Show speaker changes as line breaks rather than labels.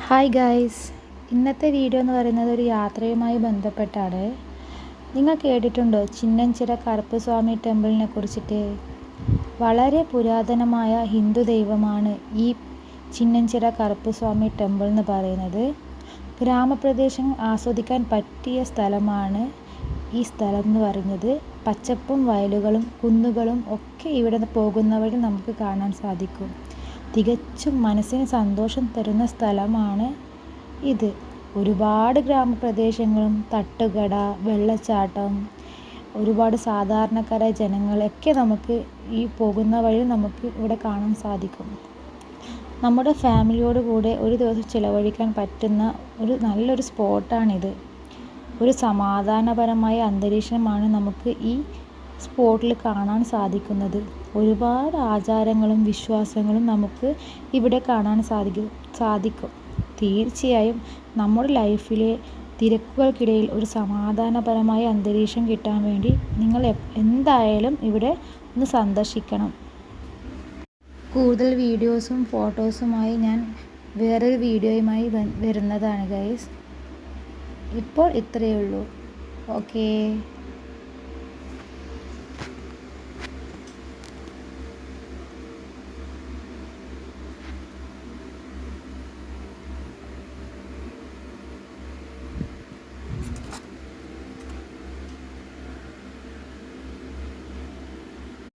Hi guys, ഇന്നത്തെ video എന്ന് പറയുന്നത് ഒരു യാത്രയുമായി ബന്ധപ്പെട്ടാണ്. നിങ്ങൾ കേട്ടിട്ടുണ്ടോ ചിന്നഞ്ചിറ കറുപ്പസ്വാമി ടെമ്പിളിനെ കുറിച്ചിട്ട്? വളരെ പുരാതനമായ ഹിന്ദു ദൈവമാണ് ഈ ചിന്നഞ്ചിറ കറുപ്പസ്വാമി ടെമ്പിൾ എന്ന് പറയുന്നത്. ഗ്രാമപ്രദേശം ആസ്വദിക്കാൻ പറ്റിയ സ്ഥലമാണ് ഈ സ്ഥലം എന്ന് പറയുന്നത്. പച്ചപ്പും വയലുകളും കുന്നുകളും ഒക്കെ ഇവിടെ പോകുന്ന വഴി നമുക്ക് കാണാൻ സാധിക്കും. തികച്ചും മനസ്സിന് സന്തോഷം തരുന്ന സ്ഥലമാണ് ഇത്. ഒരുപാട് ഗ്രാമപ്രദേശങ്ങളും തട്ടുകട, വെള്ളച്ചാട്ടം, ഒരുപാട് സാധാരണക്കാരായ ജനങ്ങളൊക്കെ നമുക്ക് ഈ പോകുന്ന വഴി നമുക്ക് ഇവിടെ കാണാൻ സാധിക്കും. നമ്മുടെ ഫാമിലിയോട് കൂടെ ഒരു ദിവസം ചിലവഴിക്കാൻ പറ്റുന്ന നല്ലൊരു സ്പോട്ടാണിത്. ഒരു സമാധാനപരമായ അന്തരീക്ഷമാണ് നമുക്ക് ഈ സ്പോട്ടിൽ കാണാൻ സാധിക്കുന്നത്. ഒരുപാട് ആചാരങ്ങളും വിശ്വാസങ്ങളും നമുക്ക് ഇവിടെ കാണാൻ സാധിക്കും. തീർച്ചയായും നമ്മുടെ ലൈഫിലെ തിരക്കുകൾക്കിടയിൽ ഒരു സമാധാനപരമായ അന്തരീക്ഷം കിട്ടാൻ വേണ്ടി നിങ്ങൾ എന്തായാലും ഇവിടെ ഒന്ന് സന്ദർശിക്കണം. കൂടുതൽ വീഡിയോസും ഫോട്ടോസുമായി ഞാൻ വേറൊരു വീഡിയോയുമായി വരുന്നതാണ് ഗൈസ്. ഇപ്പോൾ ഇത്രയേ ഉള്ളൂ. ഓക്കേ.